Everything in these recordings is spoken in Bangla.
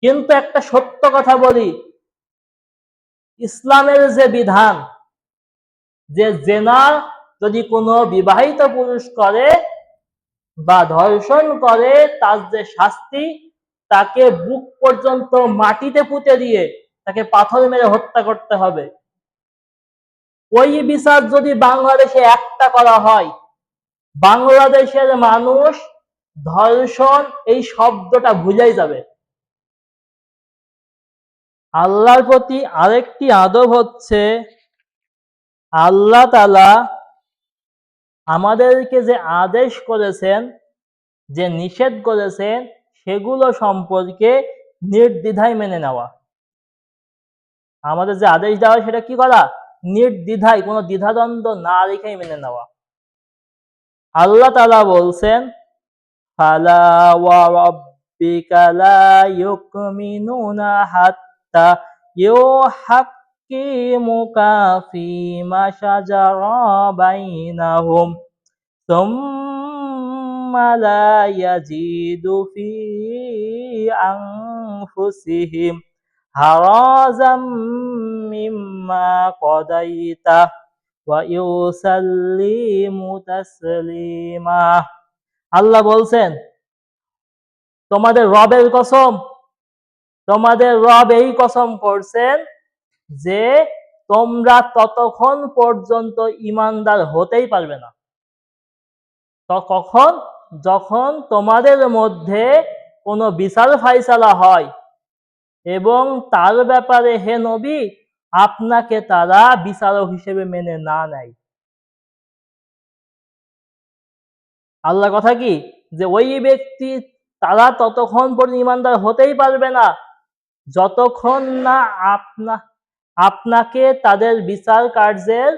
কিন্তু একটা সত্য কথা বলি, ইসলামের যে বিধান, যে জেনা যদি কোনো বিবাহিত পুরুষ করে বা ধর্ষণ করে, তার যে শাস্তি, তাকে বুক পর্যন্ত মাটিতে পুঁতে দিয়ে তাকে পাথর মেরে হত্যা করতে হবে। ওই বিচার যদি বাংলাদেশে একটা করা হয়, বাংলাদেশের মানুষ ধর্ষণ এই শব্দটা ভুলেই যাবে। আল্লাহর প্রতি আরেকটি আদব হচ্ছে, আল্লাহ তাআলা আমাদেরকে যে আদেশ করেছেন, যে নিষেধ করেছেন, সেগুলো সম্পর্কে নির্দ্বিধায় মেনে নেওয়া। আমাদের যে আদেশ দেওয়া সেটা কি করা? নির্দ্বিধায়, কোনো দ্বিধাদ্বন্দ্ব না রেখেই মেনে নেওয়া। আল্লাহ তাআলা বলছেন, ফালা ওয়া রাব্বিকা লা ইউমিনুনা হাত্তা ইউহাক্কিমুকা ফীমা শাজারা বাইনাহুম সুম্মা লা ইয়াজিদু ফী আনফুসিহিম হারাজাম মিম্মা কাদাইতা ওয়া ইউসাল্লিমু তাসলিমা। আল্লাহ বলছেন, তোমাদের রবের কসম, তোমাদের রব এই কসম করছেন যে তোমরা ততক্ষণ পর্যন্ত ঈমানদার হতেই পারবে না। তো কখন? যখন তোমাদের মধ্যে কোনো বিচার ফাইসালা হয় এবং তার ব্যাপারে হে নবী আপনাকে তারা বিচারক হিসেবে মেনে না নেয়। আল্লাহ কথা কি, যে ওই ব্যক্তি, তারা ততক্ষণ পর্যন্ত ঈমানদার হতেই পারবে না যতক্ষণ না আপনাকে তাদের বিচার কার্যের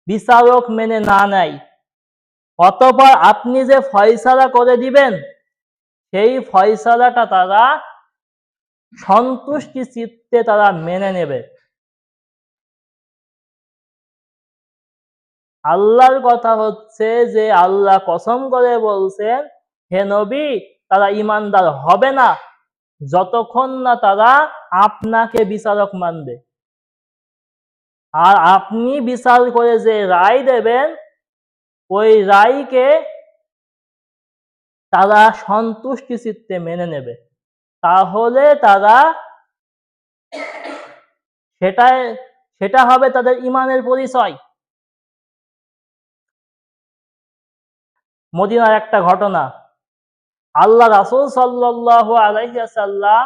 বিচারক মেনে না নেয়। অতঃপর আপনি যে ফয়সালা করে দিবেন, সেই ফয়সালাটা তারা সন্তুষ্টি চিত্তে তারা মেনে নেবে। আল্লাহর কথা হচ্ছে যে আল্লাহ কসম করে বলছেন, হে নবী তারা ঈমানদার হবে না যতক্ষণ না তারা আপনাকে বিচারক মানবে। আর আপনি বিচার করে যে রায় দেবেন, ওই রায়কে তারা সন্তুষ্টি চিত্তে মেনে নেবে। তাহলে তারা সেটা হবে তাদের ঈমানের পরিচয়। মদিনার একটা ঘটনা, আল্লাহ রাসূল সাল্লাল্লাহু আলাইহি ওয়াসাল্লাম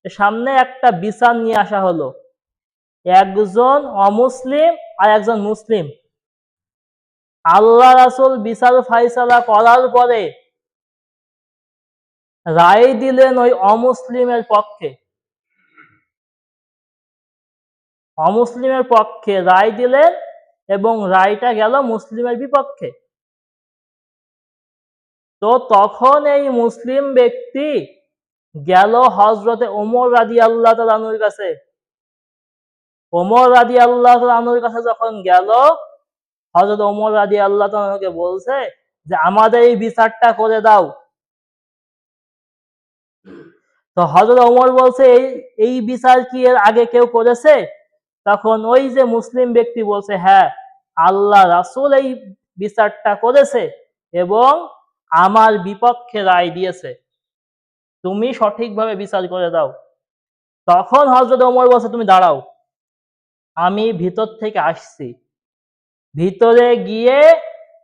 সামনে একটা বিচার নিয়ে আসা হলো। একজন অমুসলিম আর একজন মুসলিম। আল্লাহ রাসূল বিচার ফাইসালা করার পরে রায় দিলেন ওই অমুসলিমের পক্ষে। অমুসলিমের পক্ষে রায় দিলেন এবং রায়টা গেল মুসলিমের বিপক্ষে। তো তখন এই মুসলিম ব্যক্তি গেল হযরতে ওমর রাদিয়াল্লাহু তাআলা আনহুর কাছে। ওমর রাদিয়াল্লাহু তাআলা আনহুর কাছে যখন গেল, হযরত ওমর রাদিয়াল্লাহু তাআলা আনহুকে বলছে যে আমাদের এই বিচারটা করে দাও। তো হযরত ওমর বলছে, এই বিচার কি এর আগে কেউ করেছে? তখন ওই যে মুসলিম ব্যক্তি বলছে, হ্যাঁ, আল্লাহ রাসূল এই বিচারটা করেছে এবং আমার বিপক্ষে রায় দিয়েছে, তুমি সঠিকভাবে বিচার করে দাও। তখন হযরত ওমর বলছে, তুমি দাঁড়াও, আমি ভিতর থেকে আসছি। ভিতরে গিয়ে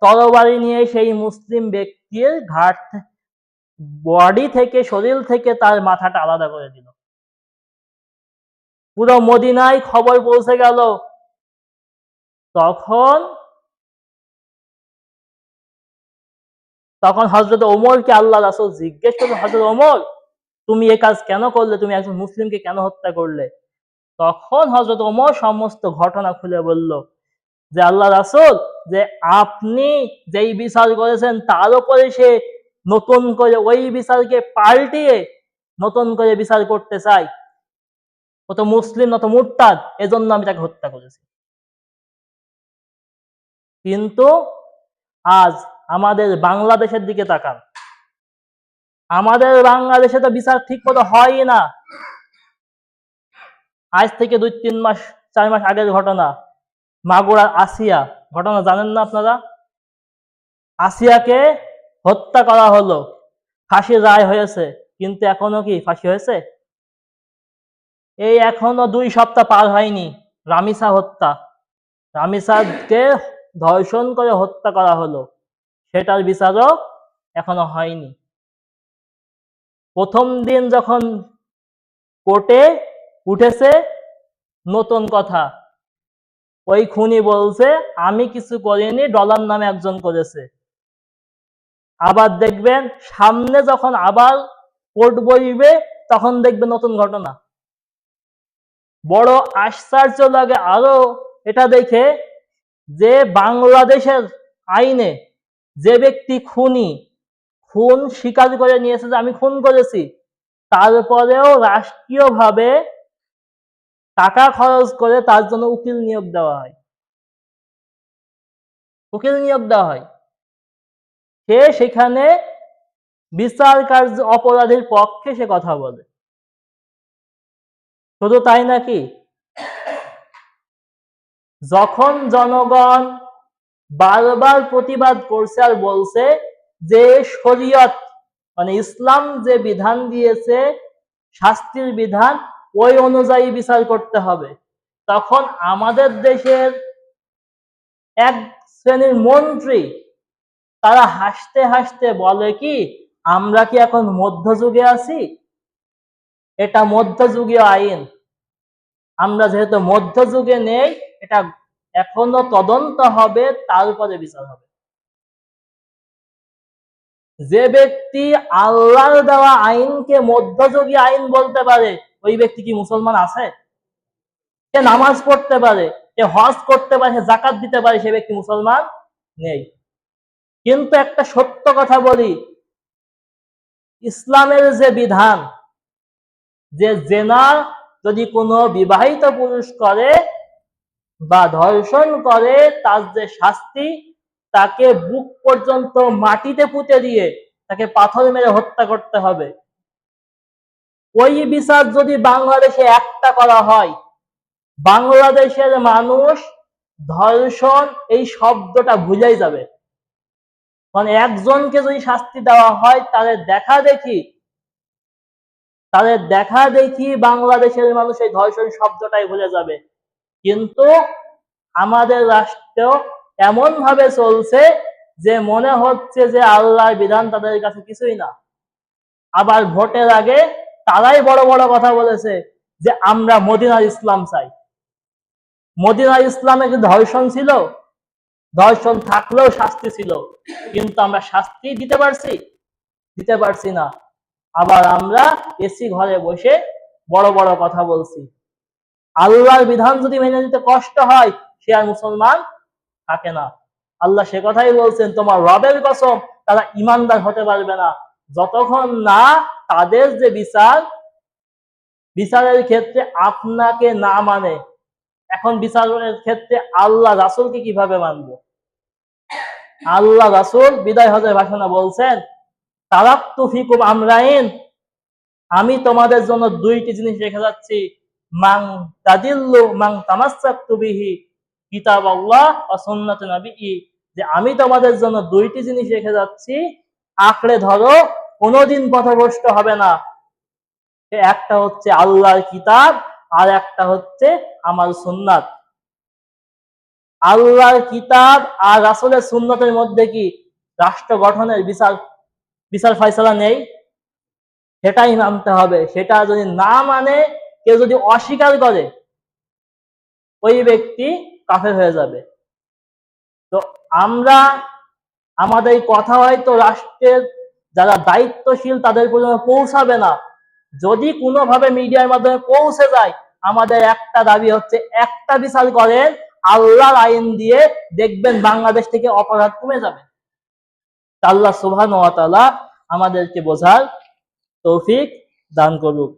তরবারি নিয়ে সেই মুসলিম ব্যক্তির বডি থেকে, শরীর থেকে তার মাথাটা আলাদা করে দিল। পুরো মদিনায় খবর পৌঁছে গেল। তখন হযরত ওমরকে আল্লাহ রাসূল জিজ্ঞেস করলেন, হযরত ওমর তুমি এই কাজ কেন করলে? তুমি একজন মুসলিমকে কেন হত্যা করলে? তখন হযরত ওমর সমস্ত ঘটনা খুলে বলল যে আল্লাহ রাসূল, যে আপনি যেই বিচার করেছেন তার উপরে সে নতুন করে ওই বিচারকে পাল্টিয়ে নতুন করে বিচার করতে চায়, ও তো মুসলিম না, তো মুরতাদ, এজন্য আমি তাকে হত্যা করেছি। কিন্তু আজ আমাদের বাংলাদেশের দিকে তাকান, আমাদের বাংলাদেশে তো বিচার ঠিক মতো হয়ই না। আজ থেকে 2-3 মাস 4 মাস আগের ঘটনা, মাগুরার আসিয়া ঘটনা জানেন না আপনারা? আসিয়াকে হত্যা করা হলো, ফাঁসির রায় হয়েছে, কিন্তু এখনো কি ফাঁসি হয়েছে? এই এখনো 2 সপ্তাহ পার হয়নি রামিসা হত্যা, রামিসাকে ধর্ষণ করে হত্যা করা হলো, সেটার বিচারও এখনো হয়নি। প্রথম দিন যখন কোর্টে উঠেছে নতুন কথা, ওই খুনি বলছে আমি কিছু করিনি, ডলার নামে একজন করেছে। আবার দেখবেন সামনে যখন আবার কোর্ট বসবে তখন দেখবেন নতুন ঘটনা। বড় আশ্চর্য লাগে আরো এটা দেখে যে বাংলাদেশের আইনে যে ব্যক্তি খুনি, খুন স্বীকার করে নিয়েছে যে আমি খুন করেছি, তারপরেও রাষ্ট্রীয়ভাবে টাকা খরচ করে তার জন্য উকিল নিয়োগ দেওয়া হয়। উকিল নিয়োগ দেওয়া হয়, সে সেখানে বিচার কার্য অপরাধীর পক্ষে সে কথা বলে। শুধু তাই নাকি, যখন জনগণ বারবার প্রতিবাদ করছে আর বলছে যে শরীয়ত মানে ইসলাম যে বিধান দিয়েছে, শাস্তির বিধান, ওই অনুযায়ী বিচার করতে হবে, তখন আমাদের দেশের এক শ্রেণীর মন্ত্রী তারা হাসতে হাসতে বলে কি আমরা কি এখন মধ্যযুগে আছি, এটা মধ্যযুগীয় আইন, আমরা যেহেতু মধ্যযুগে নেই, এটা এখনো তদন্ত হবে, তারপরে বিচার হবে। যে ব্যক্তি আল্লাহর দেওয়া আইনকে মধ্যযুগী আইন বলতে পারে, ওই ব্যক্তি কি মুসলমান আছে? সে নামাজ পড়তে পারে, সে হজ করতে পারে, সে যাকাত দিতে পারে, সে ব্যক্তি মুসলমান নেই। কিন্তু একটা সত্য কথা বলি, ইসলামের যে বিধান, যে জেনা যদি কোনো বিবাহিত পুরুষ করে বা ধর্ষণ করে, তার যে শাস্তি, তাকে বুক পর্যন্ত মাটিতে পুঁতে দিয়ে তাকে পাথর মেরে হত্যা করতে হবে। ওই বিচার যদি বাংলাদেশে একটা করা হয়, বাংলাদেশের মানুষ ধর্ষণ এই শব্দটা ভুলেই যাবে। মানে একজনকে যদি শাস্তি দেওয়া হয়, তাদের দেখা দেখি বাংলাদেশের মানুষ এই ধর্ষণ শব্দটাই ভুলে যাবে। কিন্তু আমাদের রাষ্ট্র এমন ভাবে চলছে যে মনে হচ্ছে যে আল্লাহর বিধান তাদের কাছে কিছুই না। আবার ভোটের আগে তারাই বড় বড় কথা বলেছে যে আমরা মদিনার ইসলাম চাই। মদিনার ইসলামে কি ধর্ষণ ছিল? ধর্ষণ থাকলেও শাস্তি ছিল, কিন্তু আমরা শাস্তি দিতে পারছি না। আবার আমরা এসি ঘরে বসে বড় বড় কথা বলছি। আল্লাহর বিধান যদি মেনে নিতে কষ্ট হয়, সে আর মুসলমান থাকে না। আল্লাহ সে কথাই বলছেন, তোমার রবের কসম তারা ইমানদার হতে পারবে না যতক্ষণ না তাদের যে বিচারের ক্ষেত্রে আপনাকে না মানে। এখন বিচারের ক্ষেত্রে আল্লাহ রাসূলকে কিভাবে মানবো? আল্লাহ রাসূল বিদায় হজের ভাষণে বলছেন, তারাক্তু ফিকুম আমরাইন, আমি তোমাদের জন্য 2টি জিনিস রেখে যাচ্ছি, মাং তাদিল্লু মাং তামাসসাকতু বিহি কিতাবাল্লাহ ওয়া সুন্নাতুন নবী, যে আমি তোমাদের জন্য 2টি জিনিস রেখে যাচ্ছি, আঁকড়ে ধরো, কোনোদিন পথভ্রষ্ট হবে না। একটা হচ্ছে আল্লাহর কিতাব, আর একটা হচ্ছে আমার সুন্নাত। আল্লাহর কিতাব আর রাসূলের সুন্নতের মধ্যে কি রাষ্ট্র গঠনের বিচার ফয়সালা নেই? সেটাই মানতে হবে। সেটা যদি না মানে, কেউ যদি অস্বীকার করে, ওই ব্যক্তি কাফের হয়ে যাবে। তো আমরা আমাদের কথা হয়তো রাষ্ট্রের যারা দায়িত্বশীল তাদের পর্যন্ত পৌঁছাবে না, যদি কোনোভাবে মিডিয়ার মাধ্যমে পৌঁছে যায়, আমাদের একটা দাবি হচ্ছে একটা বিচার করেন আল্লাহর আইন দিয়ে, দেখবেন বাংলাদেশ থেকে অপরাধ কমে যাবে। আল্লাহ সুবহানাহু ওয়া তাআলা আমাদেরকে বোঝার তৌফিক দান করুক।